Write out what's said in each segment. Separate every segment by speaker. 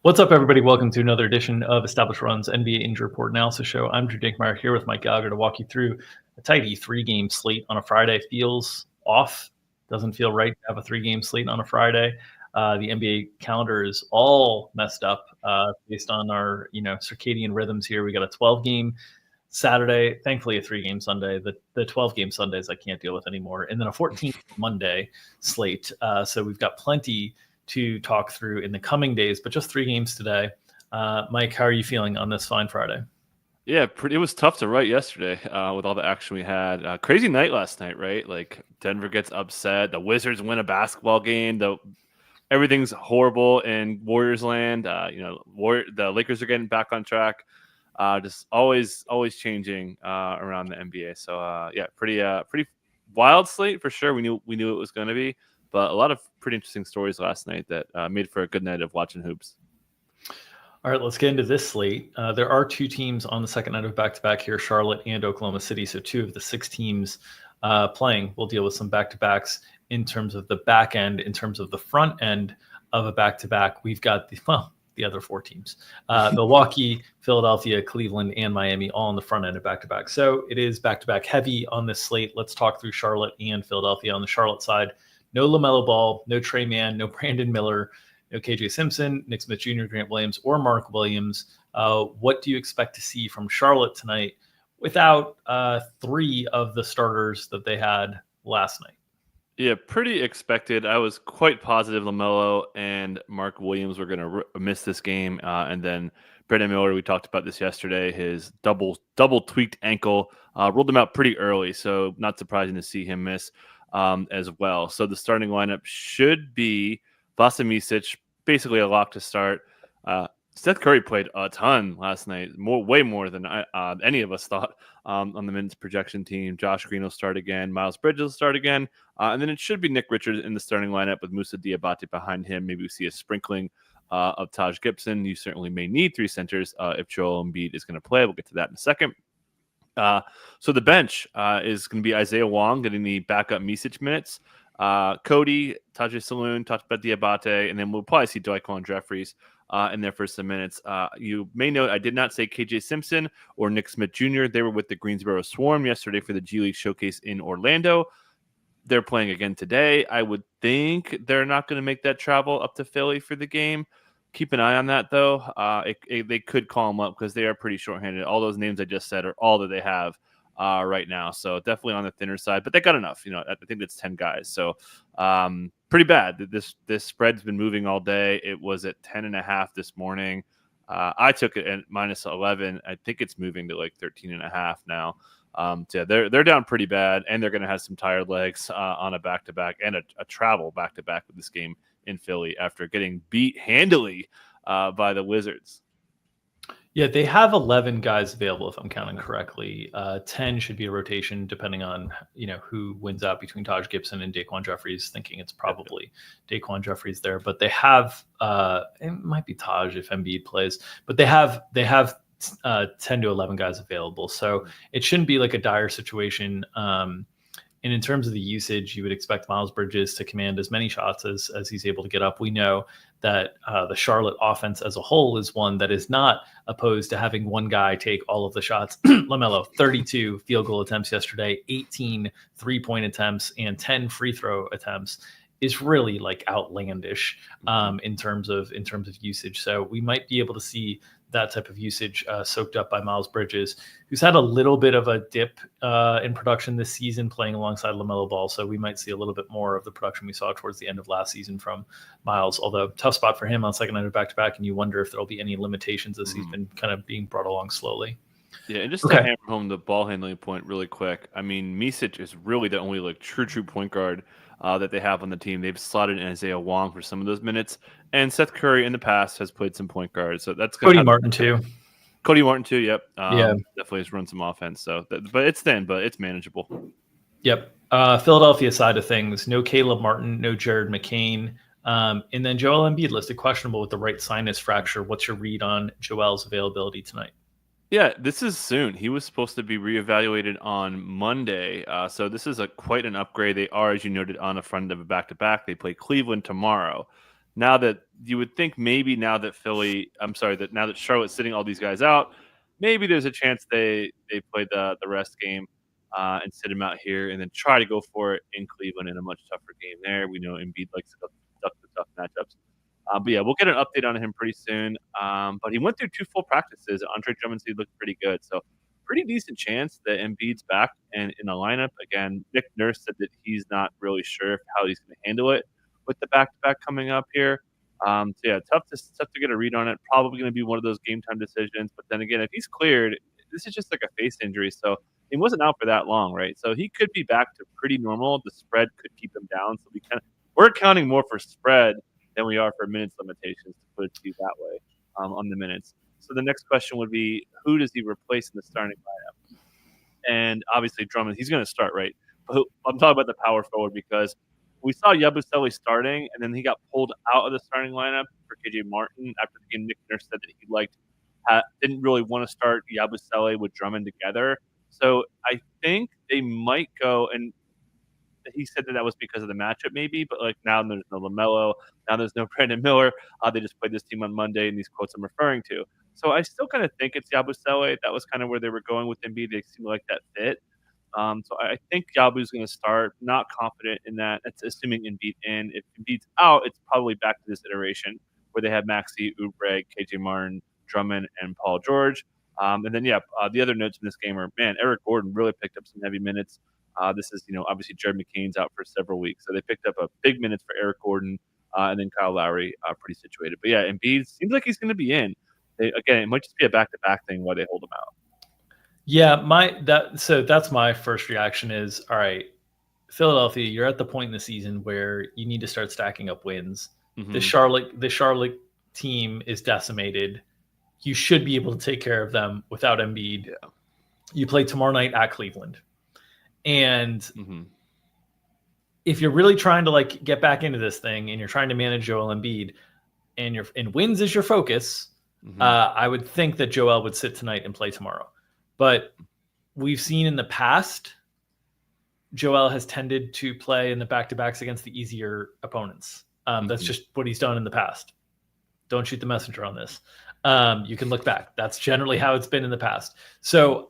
Speaker 1: What's up, everybody? Welcome to another edition of Established Run's NBA Injury Report Analysis Show. I'm Drew Dinkmeyer here with Mike Gallagher to walk you through a tidy three-game slate on a Friday. Feels off. Doesn't feel right to have a three-game slate on a Friday. The NBA calendar is all messed up based on our circadian rhythms here. We got a 12-game Saturday, thankfully a three-game Sunday. The 12-game Sundays I can't deal with anymore. And then a 14 Monday slate. So we've got plenty to talk through in the coming days, but just three games today. Mike, how are you feeling on this fine Friday?
Speaker 2: Yeah, it was tough to write yesterday with all the action we had. Crazy night last night, right? Like Denver gets upset. The Wizards win a basketball game. Everything's horrible in Warriors land. The Lakers are getting back on track. Just always changing around the NBA. So pretty wild slate for sure. We knew it was going to be, but a lot of pretty interesting stories last night that made for a good night of watching hoops.
Speaker 1: All right, let's get into this slate. There are two teams on the second night of back-to-back here, Charlotte and Oklahoma City. So two of the six teams playing. We'll deal with some back-to-backs in terms of the back end. In terms of the front end of a back-to-back, we've got the other four teams. Milwaukee, Philadelphia, Cleveland, and Miami all on the front end of back-to-back. So it is back-to-back heavy on this slate. Let's talk through Charlotte and Philadelphia. On the Charlotte side, no LaMelo Ball, no Trey Mann, no Brandon Miller, no KJ Simpson, Nick Smith Jr., Grant Williams, or Mark Williams. What do you expect to see from Charlotte tonight without three of the starters that they had last night?
Speaker 2: Yeah, pretty expected. I was quite positive LaMelo and Mark Williams were going to miss this game. And then Brandon Miller, we talked about this yesterday, his double tweaked ankle ruled him out pretty early. So not surprising to see him miss as well. So the starting lineup should be Vlasa Micic, basically a lock to start. Seth Curry played a ton last night, way more than any of us thought on the minutes projection team. Josh Green will start again. Miles Bridges will start again. And then it should be Nick Richards in the starting lineup with Moussa Diabate behind him. Maybe we see a sprinkling of Taj Gibson. You certainly may need three centers if Joel Embiid is going to play. We'll get to that in a second. So the bench is going to be Isaiah Wong getting the backup Micic minutes. Cody, Tajay Saloon, talked about Diabate, and then we'll probably see Daquan Jeffries in there for some minutes. You may note I did not say KJ Simpson or Nick Smith Jr. They were with the Greensboro Swarm yesterday for the G League Showcase in Orlando. They're playing again today. I would think they're not going to make that travel up to Philly for the game. Keep an eye on that, though. They could call them up because they are pretty shorthanded. All those names I just said are all that they have right now. So definitely on the thinner side, but they got enough. I think that's 10 guys. So pretty bad. This spread's been moving all day. It was at 10.5 this morning. I took it at minus 11. I think it's moving to like 13.5 now. So they're down pretty bad, and they're going to have some tired legs on a back-to-back and a travel back-to-back with this game in Philly after getting beat handily by the Wizards.
Speaker 1: Yeah, they have 11 guys available, if I'm counting correctly. 10 should be a rotation, depending on who wins out between Taj Gibson and Daquan Jeffries. Thinking it's probably Daquan Jeffries there, but they have it might be Taj if Embiid plays, but they have 10 to 11 guys available, so it shouldn't be like a dire situation. And in terms of the usage, you would expect Miles Bridges to command as many shots as he's able to get up. We know that the Charlotte offense as a whole is one that is not opposed to having one guy take all of the shots. LaMelo, 32 field goal attempts yesterday, 18 three-point attempts, and 10 free throw attempts is really like outlandish in terms of usage. So we might be able to see that type of usage soaked up by Miles Bridges, who's had a little bit of a dip in production this season playing alongside LaMelo Ball. So we might see a little bit more of the production we saw towards the end of last season from Miles, although tough spot for him on second night of back-to-back. And you wonder if there'll be any limitations as he's been kind of being brought along slowly.
Speaker 2: Yeah, and just to hammer home the ball handling point really quick, I mean, Micic is really the only like true point guard that they have on the team. They've slotted in Isaiah Wong for some of those minutes, and Seth Curry in the past has played some point guards, so that's
Speaker 1: Cody Martin too.
Speaker 2: Yep. Definitely has run some offense. So, but it's thin, but it's manageable.
Speaker 1: Yep. Philadelphia side of things, no Caleb Martin, no Jared McCain, and then Joel Embiid listed questionable with the right sinus fracture. What's your read on Joel's availability tonight?
Speaker 2: Yeah, this is soon. He was supposed to be reevaluated on Monday. So this is quite an upgrade. They are, as you noted, on the front of a back-to-back. They play Cleveland tomorrow. Now that you would think maybe now that now that Charlotte's sitting all these guys out, maybe there's a chance they play the rest game and sit him out here and then try to go for it in Cleveland in a much tougher game there. We know Embiid likes to duck the tough matchups. But yeah, we'll get an update on him pretty soon. But he went through 2 full practices. Andre Drummond looked pretty good. So pretty decent chance that Embiid's back and in the lineup. Again, Nick Nurse said that he's not really sure how he's going to handle it with the back-to-back coming up here. So yeah, tough to get a read on it. Probably going to be one of those game time decisions. But then again, if he's cleared, this is just like a face injury. So he wasn't out for that long, right? So he could be back to pretty normal. The spread could keep him down. So we're accounting more for spread than we are for minutes limitations, to put it to you that way, on the minutes. So the next question would be, who does he replace in the starting lineup? And obviously Drummond, he's going to start, right? But I'm talking about the power forward because we saw Yabusele starting, and then he got pulled out of the starting lineup for KJ Martin after the game. Nick Nurse said that he didn't really want to start Yabusele with Drummond together. So I think they might go, and he said that was because of the matchup maybe, but like now there's no LaMelo, now there's no Brandon Miller. They just played this team on Monday, and these quotes I'm referring to. So I still kind of think it's Yabusele. That was kind of where they were going with Embiid. They seem like that fit. So I think Yabu's going to start. Not confident in that. It's assuming Embiid in. If Embiid's out, it's probably back to this iteration where they have Maxey, Oubre, KJ Martin, Drummond, and Paul George. And then the other notes in this game are, man, Eric Gordon really picked up some heavy minutes. This is, obviously Jared McCain's out for several weeks, so they picked up a big minutes for Eric Gordon, and then Kyle Lowry, pretty situated. But yeah, Embiid seems like he's going to be in. Again, it might just be a back-to-back thing while they hold him out.
Speaker 1: Yeah, so that's my first reaction is, all right, Philadelphia, you're at the point in the season where you need to start stacking up wins. Mm-hmm. The Charlotte team is decimated. You should be able to take care of them without Embiid. Yeah. You play tomorrow night at Cleveland. And if you're really trying to get back into this thing and you're trying to manage Joel Embiid and wins is your focus, I would think that Joel would sit tonight and play tomorrow. But we've seen in the past, Joel has tended to play in the back-to-backs against the easier opponents. That's just what he's done in the past. Don't shoot the messenger on this. You can look back. That's generally how it's been in the past. So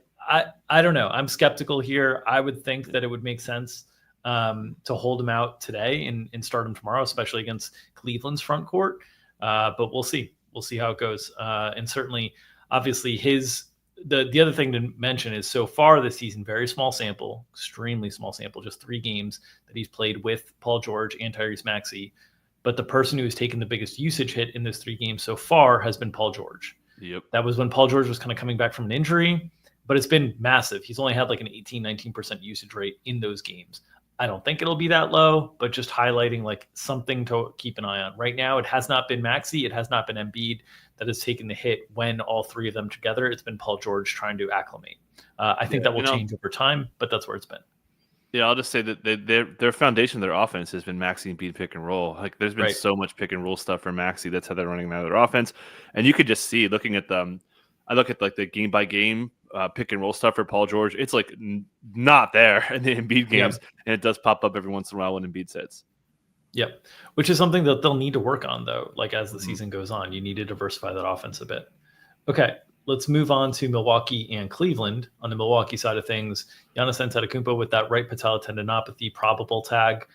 Speaker 1: I don't know. I'm skeptical here. I would think that it would make sense to hold him out today and start him tomorrow, especially against Cleveland's front court. But we'll see. We'll see how it goes. And certainly, obviously, the other thing to mention is so far this season, very small sample, extremely small sample, just 3 games that he's played with Paul George and Tyrese Maxey. But the person who has taken the biggest usage hit in those 3 games so far has been Paul George.
Speaker 2: Yep.
Speaker 1: That was when Paul George was kind of coming back from an injury, but it's been massive. He's only had an 18-19% usage rate in those games. I don't think it'll be that low, but just highlighting something to keep an eye on. Right now, it has not been Maxey. It has not been Embiid that has taken the hit when all 3 of them together. It's been Paul George trying to acclimate. I think that will change over time, but that's where it's been.
Speaker 2: Yeah, I'll just say that their foundation, their offense has been Maxey and Embiid pick and roll. There's been so much pick and roll stuff for Maxey. That's how they're running now their offense. And you could just see, looking at them, I look at the game by game pick and roll stuff for Paul George. It's not there in the Embiid games, and it does pop up every once in a while when Embiid sits.
Speaker 1: Yep, which is something that they'll need to work on though. As the season goes on, you need to diversify that offense a bit. Okay, let's move on to Milwaukee and Cleveland. On the Milwaukee side of things, Giannis Antetokounmpo with that right patella tendinopathy probable tag.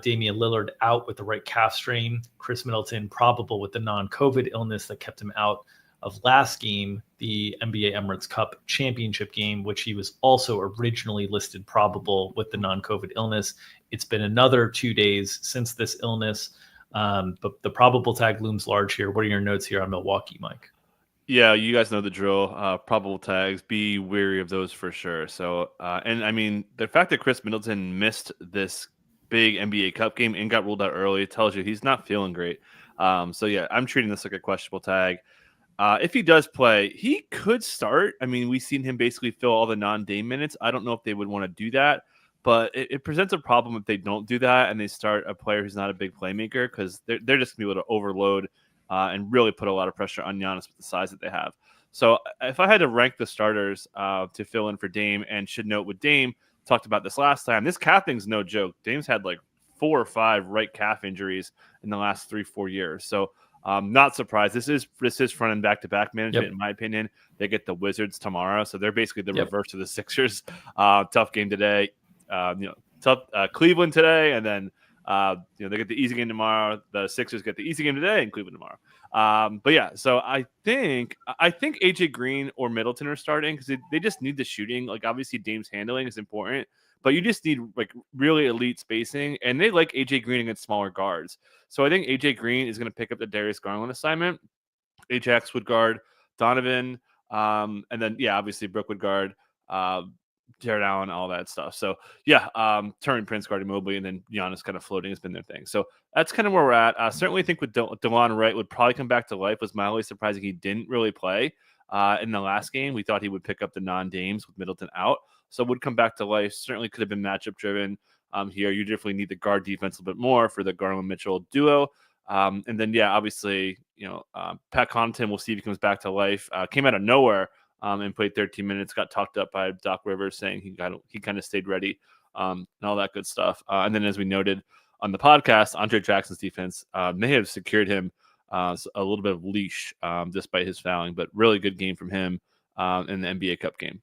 Speaker 1: Damian Lillard out with the right calf strain. Chris Middleton probable with the non-COVID illness that kept him out of last game, the NBA Emirates Cup championship game, which he was also originally listed probable with the non-COVID illness. It's been another 2 days since this illness, but the probable tag looms large here. What are your notes here on Milwaukee, Mike?
Speaker 2: Yeah, you guys know the drill. Probable tags, be wary of those for sure. So, and I mean, the fact that Chris Middleton missed this big NBA Cup game and got ruled out early tells you he's not feeling great. So yeah, I'm treating this like a questionable tag. If he does play, he could start. I mean, we've seen him basically fill all the non-Dame minutes. I don't know if they would want to do that, but it presents a problem if they don't do that and they start a player who's not a big playmaker because they're just going to be able to overload and really put a lot of pressure on Giannis with the size that they have. So if I had to rank the starters to fill in for Dame, and should note with Dame, talked about this last time, this calf thing's no joke. Dame's had 4 or 5 right calf injuries in the last 3-4 years. So not surprised. This is front and back-to-back management, in my opinion. They get the Wizards tomorrow, so they're basically the reverse of the Sixers. Tough game today. Tough Cleveland today, and then they get the easy game tomorrow. The Sixers get the easy game today, and Cleveland tomorrow. But yeah, so I think AJ Green or Middleton are starting because they just need the shooting. Like obviously Dame's handling is important, but you just need like really elite spacing, and they like AJ Green against smaller guards. So I think AJ Green is going to pick up the Darius Garland assignment. Ajax would guard Donovan, and then obviously Brooke would guard Jared Allen, all that stuff. So Taurean Prince guarding Mobley, and then Giannis kind of floating has been their thing. So that's kind of where we're at. I certainly think with DeLon Wright would probably come back to life. Was mildly surprising he didn't really play in the last game. We thought he would pick up the non-Dames with Middleton out. So would come back to life. Certainly could have been matchup driven here. You definitely need the guard defense a bit more for the Garland-Mitchell duo. And then, obviously, Pat Connaughton, we'll see if he comes back to life. Came out of nowhere and played 13 minutes, got talked up by Doc Rivers saying he kind of stayed ready and all that good stuff. And then as we noted on the podcast, Andre Jackson's defense may have secured him a little bit of leash despite his fouling, but really good game from him in the NBA Cup game.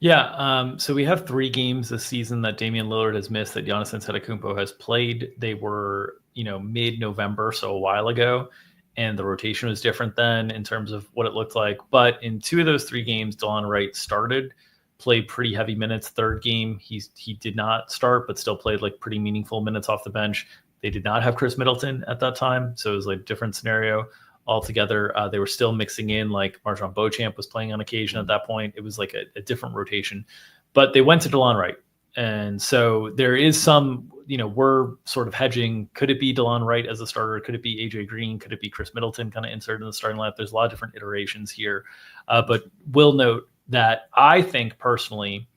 Speaker 1: Yeah, so we have 3 games this season that Damian Lillard has missed that Giannis Antetokounmpo has played. They were, mid-November, so a while ago, and the rotation was different then in terms of what it looked like. But in 2 of those 3 games, DeLon Wright started, played pretty heavy minutes. Third game, he did not start, but still played like pretty meaningful minutes off the bench. They did not have Chris Middleton at that time, so it was like a different scenario altogether. They were still mixing in, like Marjon Beauchamp was playing on occasion at that point. It was like a different rotation, but they went to DeLon Wright. And so there is some, we're sort of hedging. Could it be DeLon Wright as a starter? Could it be AJ Green? Could it be Chris Middleton kind of inserted in the starting lineup? There's a lot of different iterations here. But we'll note that I think personally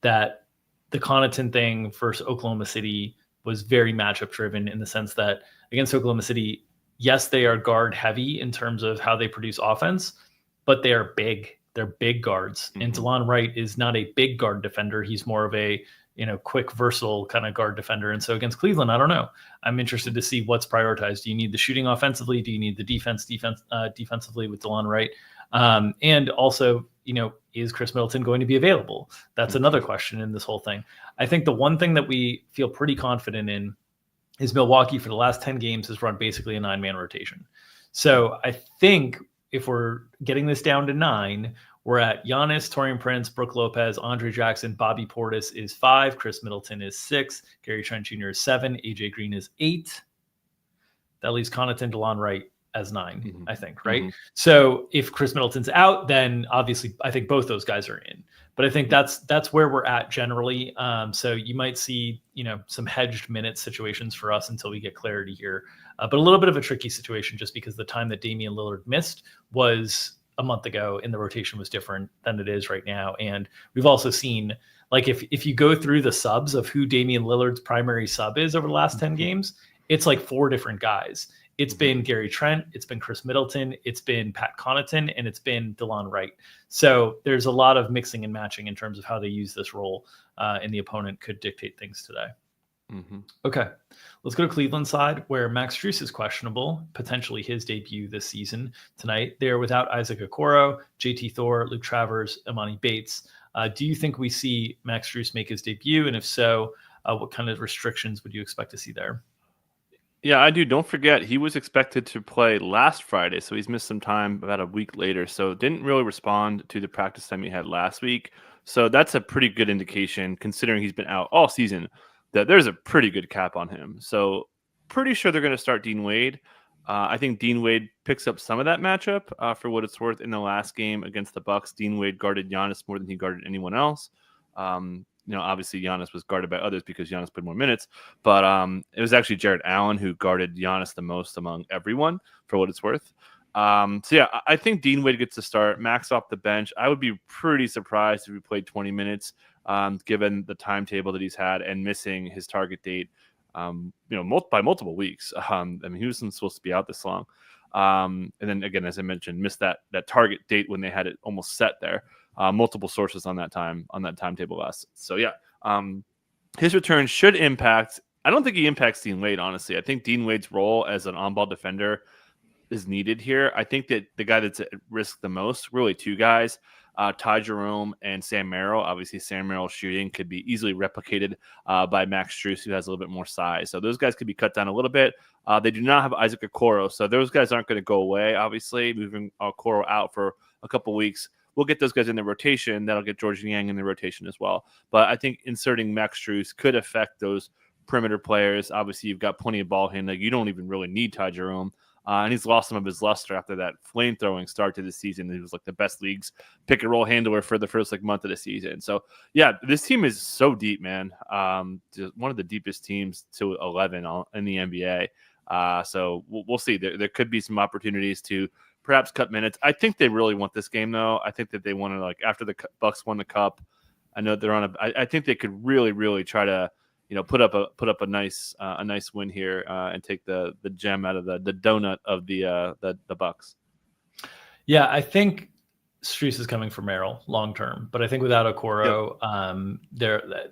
Speaker 1: that the Connaughton thing versus Oklahoma City was very matchup driven in the sense that against Oklahoma City, yes, they are guard heavy in terms of how they produce offense, but they are big. They're big guards. Mm-hmm. And DeLon Wright is not a big guard defender. He's more of a, quick, versatile kind of guard defender. And so against Cleveland, I don't know. I'm interested to see what's prioritized. Do you need the shooting offensively? Do you need the defensively with DeLon Wright? And also, is Chris Middleton going to be available? That's another question in this whole thing. I think the one thing that we feel pretty confident in is Milwaukee for the last 10 games has run basically a 9-man rotation. So I think if we're getting this down to 9, we're at Giannis, Taurean Prince, Brook Lopez, Andre Jackson, Bobby Portis is 5, Chris Middleton is 6, Gary Trent Jr. is 7, AJ Green is 8. That leaves Connaughton, DeLon Wright as 9, I think, right? So if Chris Middleton's out, then obviously I think both those guys are in. But I think that's where we're at generally. So you might see, some hedged minute situations for us until we get clarity here. But a little bit of a tricky situation just because the time that Damian Lillard missed was a month ago and the rotation was different than it is right now. And we've also seen, like, if you go through the subs of who Damian Lillard's primary sub is over the last 10 games, it's like 4 different guys. It's been Gary Trent, it's been Chris Middleton, it's been Pat Connaughton, and it's been DeLon Wright. So there's a lot of mixing and matching in terms of how they use this role, and the opponent could dictate things today. Okay, let's go to Cleveland side where Max Strus is questionable, potentially his debut this season tonight. They are without Isaac Okoro, JT Thor, Luke Travers, Imani Bates. Do you think we see Max Strus make his debut? And if so, what kind of restrictions would you expect to see there?
Speaker 2: Yeah, I do. Don't forget, he was expected to play last Friday, so he's missed some time about a week later. So didn't really respond to the practice time he had last week. So that's a pretty good indication, considering he's been out all season, that there's a pretty good cap on him. So pretty sure they're going to start Dean Wade. I think Dean Wade picks up some of that matchup for what it's worth. In the last game against the Bucks, Dean Wade guarded Giannis more than he guarded anyone else. Obviously Giannis was guarded by others because Giannis played more minutes, but it was actually Jared Allen who guarded Giannis the most among everyone for what it's worth. I think Dean Wade gets to start. Max off the bench. I would be pretty surprised if he played 20 minutes, given the timetable that he's had and missing his target date, by multiple weeks. He wasn't supposed to be out this long. And then again, as I mentioned, missed that target date when they had it almost set there. Multiple sources on that timetable last. So his return should impact I don't think he impacts Dean Wade, honestly. I think Dean Wade's role as an on-ball defender is needed here. I think that the guy that's at risk the most, really two guys, Ty Jerome and Sam Merrill. Obviously, Sam Merrill's shooting could be easily replicated by Max Strus, who has a little bit more size. So those guys could be cut down a little bit. They do not have Isaac Okoro, so those guys aren't going to go away, obviously. Moving Okoro out for a couple weeks, we'll get those guys in the rotation. That'll get George Niang in the rotation as well. But I think inserting Max Strus could affect those perimeter players. Obviously, you've got plenty of ball handling. You don't even really need Ty Jerome. And he's lost some of his luster after that flame-throwing start to the season. He was like the best league's pick-and-roll handler for the first month of the season. So, yeah, this team is so deep, man. Just one of the deepest teams to 11 in the NBA. So we'll see. There could be some opportunities to perhaps cut minutes. I think they really want this game, though. I think that they want to, after the Bucks won the cup, I know they're on I think they could really, really try to put up a nice win here and take the gem out of the donut of the Bucks.
Speaker 1: Yeah, I think Strus is coming for Merrill long term, but I think without Okoro,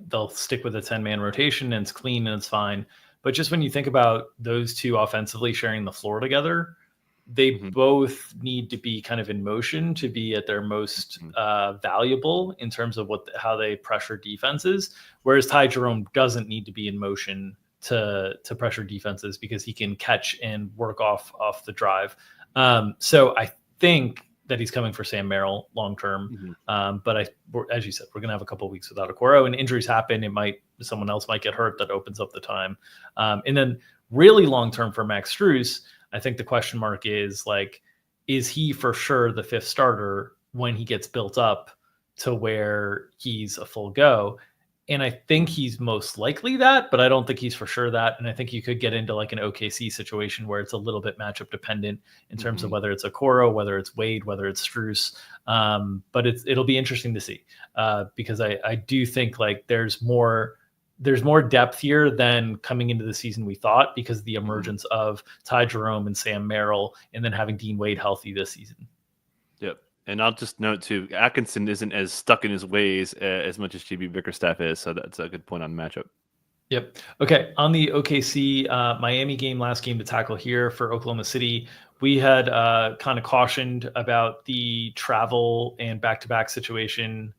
Speaker 1: they'll stick with a 10-man rotation and it's clean and it's fine. But just when you think about those two offensively sharing the floor together, they both need to be kind of in motion to be at their most valuable in terms of how they pressure defenses. Whereas Ty Jerome doesn't need to be in motion to pressure defenses because he can catch and work off the drive. So I think that he's coming for Sam Merrill long term. But as you said, we're going to have a couple of weeks without Okoro, and injuries happen. Someone else might get hurt. That opens up the time. And then really long term for Max Strus, I think the question mark is is he for sure the fifth starter when he gets built up to where he's a full go? And I think he's most likely that, but I don't think he's for sure that. And I think you could get into an OKC situation where it's a little bit matchup dependent in terms of whether it's Okoro, whether it's Wade, whether it's Strus. But it'll be interesting to see because I do think there's more depth here than coming into the season we thought because of the emergence of Ty Jerome and Sam Merrill and then having Dean Wade healthy this season.
Speaker 2: Yep. And I'll just note too, Atkinson isn't as stuck in his ways as much as GB Bickerstaff is. So that's a good point on the matchup.
Speaker 1: Yep. Okay. On the OKC Miami game, last game to tackle here for Oklahoma City, we had kind of cautioned about the travel and back-to-back situation.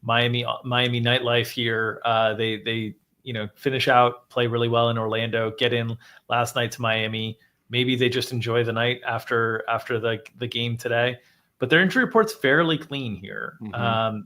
Speaker 1: Miami nightlife here. They finish out, play really well in Orlando, get in last night to Miami. Maybe they just enjoy the night after the game today. But their injury report's fairly clean here.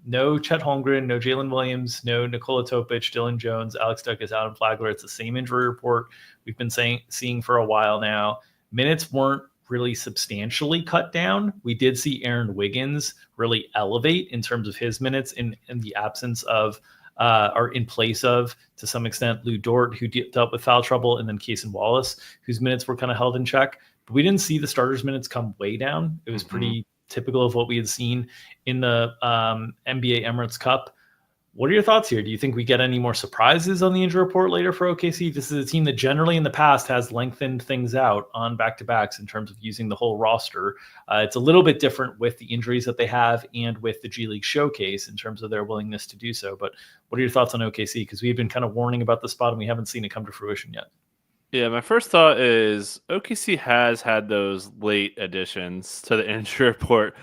Speaker 1: No Chet Holmgren, no Jalen Williams, no Nikola Topic, Dylan Jones, Alex Douglas, Adam Flagler. It's the same injury report we've been seeing for a while now. Minutes weren't really substantially cut down. We did see Aaron Wiggins really elevate in terms of his minutes in the absence of or in place of, to some extent, Lou Dort, who dealt with foul trouble, and then Cason Wallace, whose minutes were kind of held in check. But we didn't see the starters' minutes come way down. It was pretty typical of what we had seen in the NBA Emirates Cup. What are your thoughts here? Do you think we get any more surprises on the injury report later for OKC? This is a team that generally in the past has lengthened things out on back-to-backs in terms of using the whole roster. It's a little bit different with the injuries that they have and with the G League Showcase in terms of their willingness to do so. But what are your thoughts on OKC? Because we've been kind of warning about the spot and we haven't seen it come to fruition yet.
Speaker 2: Yeah, my first thought is OKC has had those late additions to the injury report.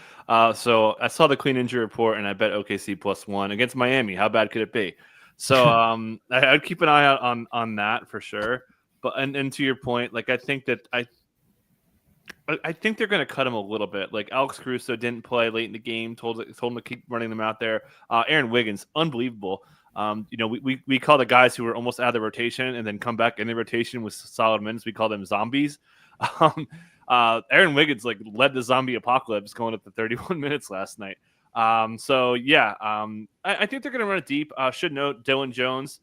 Speaker 2: So I saw the clean injury report and I bet OKC +1 against Miami. How bad could it be? So I'd keep an eye out on that for sure. But and to your point, I think that I think they're going to cut him a little bit. Alex Caruso didn't play late in the game, told him to keep running them out there. Aaron Wiggins, unbelievable. We call the guys who were almost out of the rotation and then come back in the rotation with solid minutes. We call them zombies. Aaron Wiggins led the zombie apocalypse going up to 31 minutes last night. I think they're going to run it deep. Should note Dylan Jones,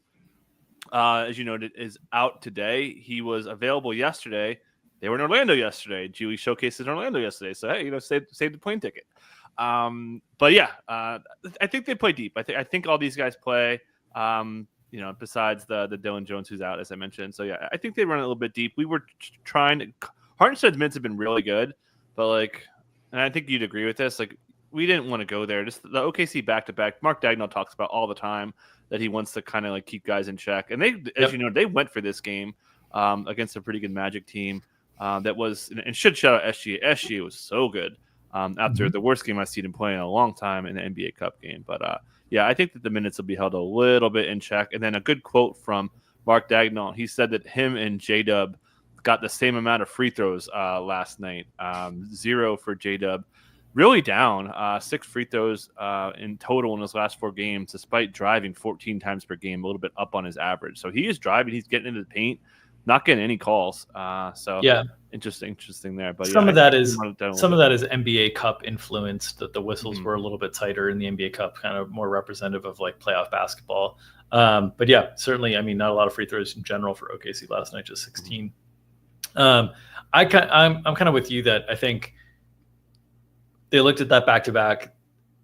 Speaker 2: as you noted, is out today. He was available yesterday. They were in Orlando yesterday. G League Showcase in Orlando yesterday. So hey, save the plane ticket. But yeah, I think they play deep. I think all these guys play. Besides the Dylan Jones who's out, as I mentioned. So yeah, I think they run a little bit deep. We were trying. Hartenstein's minutes have been really good, but and I think you'd agree with this. We didn't want to go there. Just the OKC back-to-back. Mark Dagnall talks about all the time that he wants to kind of like keep guys in check. And they, as you know, they went for this game against a pretty good Magic team that was, and should shout out SGA. SGA was so good after the worst game I've seen him play in a long time in the NBA Cup game. But yeah, I think that the minutes will be held a little bit in check. And then a good quote from Mark Daigneault. He said that him and J-Dub got the same amount of free throws last night. 0 for J-Dub. Really down. 6 free throws in total in his last 4 games, despite driving 14 times per game, a little bit up on his average. So he is driving. He's getting into the paint, not getting any calls. So
Speaker 1: yeah,
Speaker 2: interesting there. But
Speaker 1: some
Speaker 2: yeah,
Speaker 1: of that is NBA Cup influenced. That the whistles were a little bit tighter in the NBA Cup, kind of more representative of like playoff basketball. But yeah, certainly. I mean, not a lot of free throws in general for OKC last night, just 16. I'm kind of with you that I think they looked at that back-to-back.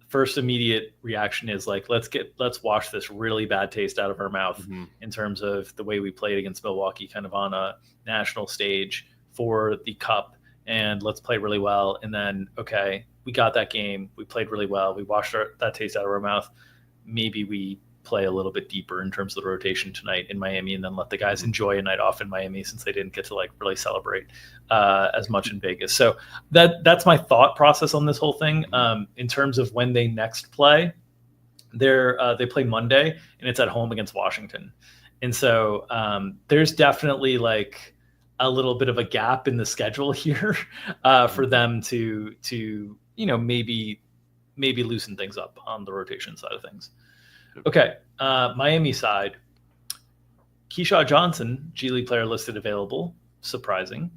Speaker 1: First immediate reaction is like, let's wash this really bad taste out of our mouth in terms of the way we played against Milwaukee, kind of on a national stage for the Cup, and let's play really well. And then, okay, we got that game. We played really well. We washed that taste out of our mouth. Maybe we play a little bit deeper in terms of the rotation tonight in Miami, and then let the guys enjoy a night off in Miami, since they didn't get to like really celebrate as much in Vegas. So that's my thought process on this whole thing. In terms of when they next play, they play Monday, and it's at home against Washington. And so there's definitely like a little bit of a gap in the schedule here for them to maybe loosen things up on the rotation side of things. Okay, Miami side. Keyshawn Johnson, G League player, listed available. Surprising.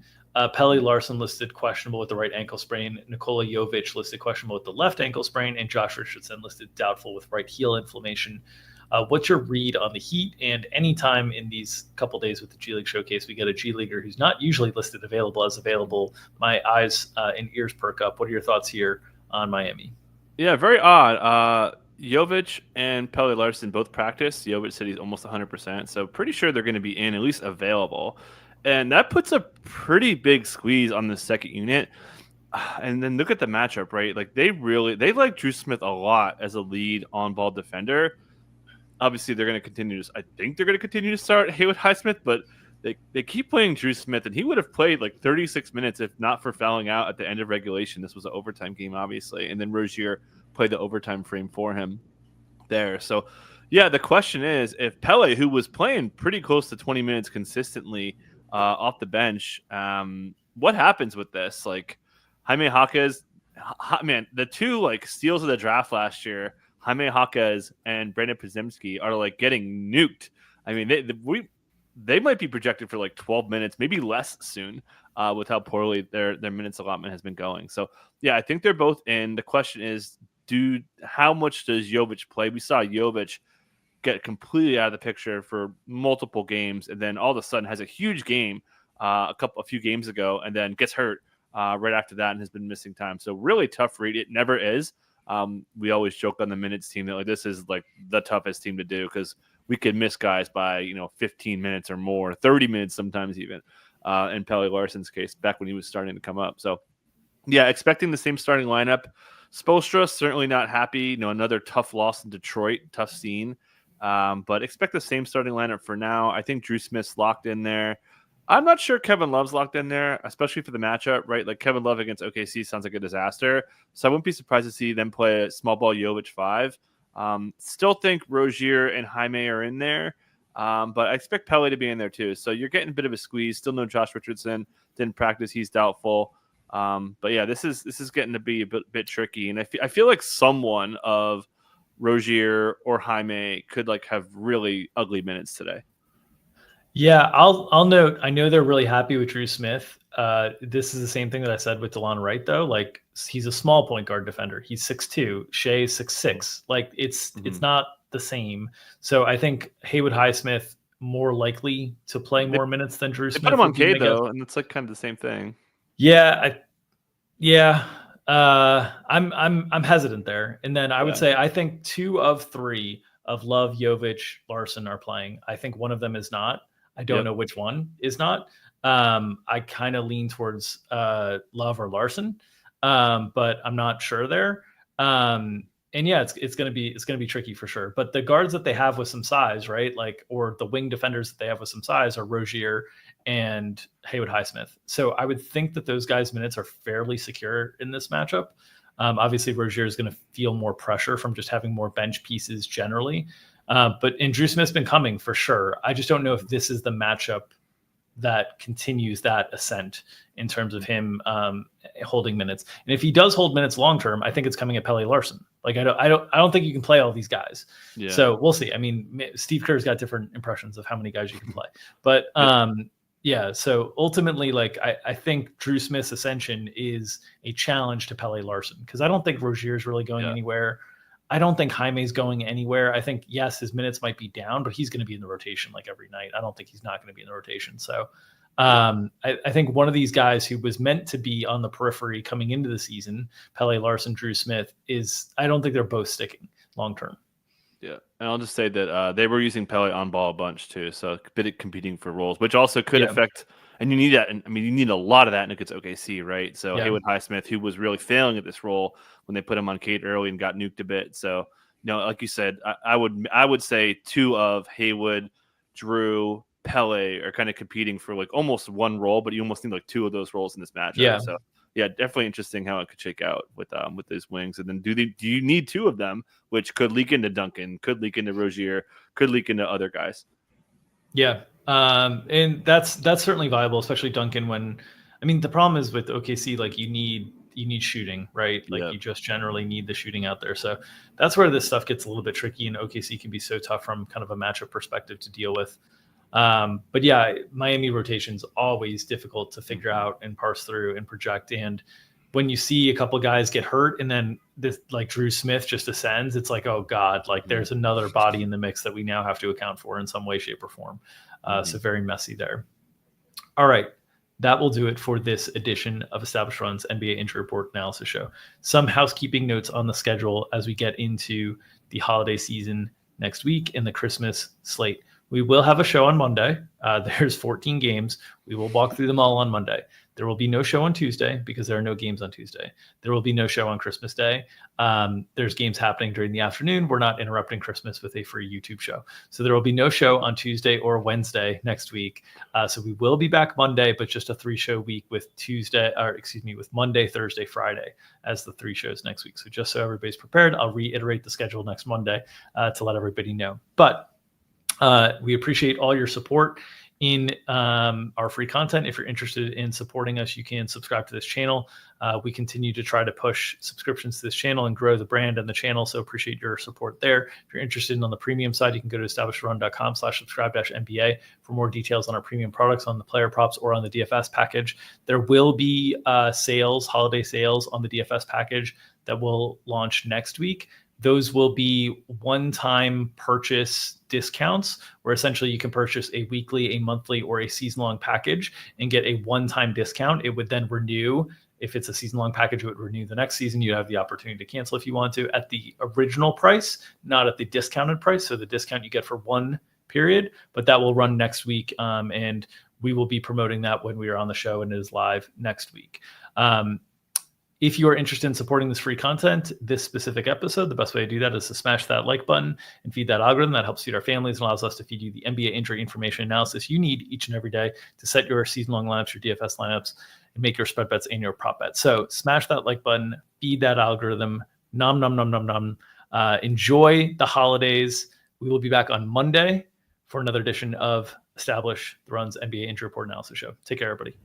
Speaker 1: Pelle Larsson listed questionable with the right ankle sprain. Nikola Jovic listed questionable with the left ankle sprain. And Josh Richardson listed doubtful with right heel inflammation. What's your read on the Heat? And anytime in these couple days with the G League Showcase, we get a G Leaguer who's not usually listed available as available, my eyes and ears perk up. What are your thoughts here on Miami?
Speaker 2: Yeah, very odd. Jovic and Pelle Larsson both practiced. Jovic said he's almost 100%, so pretty sure they're going to be in, at least available. And that puts a pretty big squeeze on the second unit. And then look at the matchup, right? Like they like Drew Smith a lot as a lead on-ball defender. Obviously, they're going to continue to. I think they're going to continue to start Haywood Highsmith, but they keep playing Drew Smith, and he would have played like 36 minutes if not for fouling out at the end of regulation. This was an overtime game, obviously, and then Rozier played the overtime frame for him there. So, yeah, the question is, if Pelle, who was playing pretty close to 20 minutes consistently off the bench, what happens with this? Like, Jaime Jaquez, man, the two like steals of the draft last year, Jaime Jaquez and Brandon Podziemski, are like getting nuked. I mean, they might be projected for like 12 minutes, maybe less soon, with how poorly their minutes allotment has been going. So, yeah, I think they're both in. The question is, how much does Jovic play? We saw Jovic get completely out of the picture for multiple games, and then all of a sudden has a huge game a few games ago, and then gets hurt right after that and has been missing time. So really tough read. It never is. We always joke on the minutes team that like this is like the toughest team to do because we could miss guys by 15 minutes or more, 30 minutes sometimes even. In Pelle Larsson's case, back when he was starting to come up. So yeah, expecting the same starting lineup. Spoelstra certainly not happy. Another tough loss in Detroit, tough scene. But expect the same starting lineup for now. I think Drew Smith's locked in there. I'm not sure Kevin Love's locked in there, especially for the matchup, right? Like Kevin Love against OKC sounds like a disaster. So I wouldn't be surprised to see them play a small ball Jovic 5. Still think Rozier and Jaime are in there. But I expect Pelle to be in there too. So you're getting a bit of a squeeze. Still no Josh Richardson. Didn't practice. He's doubtful. But yeah, this is getting to be a bit tricky. And I feel like someone of Rozier or Jaime could like have really ugly minutes today.
Speaker 1: Yeah, I'll note. I know they're really happy with Drew Smith. This is the same thing that I said with DeLon Wright, though. Like he's a small point guard defender. He's 6'2". Shea 6'6". Like it's not the same. So I think Haywood Highsmith more likely to play more minutes than Drew Smith.
Speaker 2: They put him on K though, and it's like kind of the same thing.
Speaker 1: Yeah, I'm hesitant there. And then I would say I think 2 of 3 of Love, Jovic, Larsson are playing. I think one of them is not. I don't know which one is not. I kind of lean towards Love or Larsson, but I'm not sure there. And And yeah, it's gonna be tricky for sure. But the guards that they have with some size, right? Like, or the wing defenders that they have with some size are Rozier and Haywood Highsmith. So I would think that those guys' minutes are fairly secure in this matchup. Obviously, Rozier is going to feel more pressure from just having more bench pieces generally. But Drew Smith's been coming for sure. I just don't know if this is the matchup that continues that ascent in terms of him holding minutes. And if he does hold minutes long term, I think it's coming at Pelle Larsson. Like I don't think you can play all these guys. Yeah. So we'll see. I mean, Steve Kerr's got different impressions of how many guys you can play. But yeah, so ultimately, like I think Drew Smith's ascension is a challenge to Pelle Larsson, because I don't think Rozier is really going anywhere. I don't think Jaime's going anywhere. I think, yes, his minutes might be down, but he's going to be in the rotation like every night. I don't think he's not going to be in the rotation. So I think one of these guys who was meant to be on the periphery coming into the season, Pelle Larsson, Drew Smith, I don't think they're both sticking long term.
Speaker 2: Yeah, and I'll just say that they were using Pelle on ball a bunch too, so a bit of competing for roles, which also could affect. And you need that. And I mean, you need a lot of that against OKC, right? So Haywood Highsmith, who was really failing at this role when they put him on Kate early and got nuked a bit. So, like you said, I would say two of Haywood, Drew, Pelle are kind of competing for like almost one role, but you almost need like two of those roles in this matchup. Yeah. So yeah, definitely interesting how it could shake out with those wings. And then do you need two of them, which could leak into Duncan, could leak into Rozier, could leak into other guys.
Speaker 1: Yeah. And that's certainly viable, especially Duncan. The problem is with OKC, like you need shooting, right? Like you just generally need the shooting out there. So that's where this stuff gets a little bit tricky, and OKC can be so tough from kind of a matchup perspective to deal with. But yeah, Miami rotation's always difficult to figure out and parse through and project. And when you see a couple guys get hurt and then this, like Drew Smith just ascends, it's like, oh God, like there's another body in the mix that we now have to account for in some way, shape, or form. So very messy there. All right. That will do it for this edition of Established Run's NBA Injury Report Analysis Show. Some housekeeping notes on the schedule as we get into the holiday season next week and the Christmas slate. We will have a show on Monday. There's 14 games. We will walk through them all on Monday. There will be no show on Tuesday because there are no games on Tuesday. There will be no show on Christmas Day. There's games happening during the afternoon. We're not interrupting Christmas with a free YouTube show. So there will be no show on Tuesday or Wednesday next week. So we will be back Monday, but just a 3-show week with with Monday, Thursday, Friday as the 3 shows next week. So just so everybody's prepared, I'll reiterate the schedule next Monday to let everybody know. But we appreciate all your support in our free content. If you're interested in supporting us, you can subscribe to this channel. We continue to try to push subscriptions to this channel and grow the brand and the channel, so appreciate your support there. If you're interested in on the premium side, you can go to establishedrun.com/subscribe-MBA for more details on our premium products, on the player props, or on the DFS package. There will be holiday sales on the DFS package that will launch next week. Those will be one-time purchase discounts where essentially you can purchase a weekly, a monthly, or a season-long package and get a one-time discount. It would then renew. If it's a season-long package, it would renew the next season. You have the opportunity to cancel if you want to at the original price, not at the discounted price. So the discount you get for one period, but that will run next week. And we will be promoting that when we are on the show and it is live next week. If you are interested in supporting this free content, this specific episode, the best way to do that is to smash that like button and feed that algorithm. That helps feed our families and allows us to feed you the NBA injury information analysis you need each and every day to set your season-long lineups, your DFS lineups, and make your spread bets and your prop bets. So smash that like button, feed that algorithm. Nom, nom, nom, nom, nom. Enjoy the holidays. We will be back on Monday for another edition of Establish the Run's NBA Injury Report Analysis Show. Take care, everybody.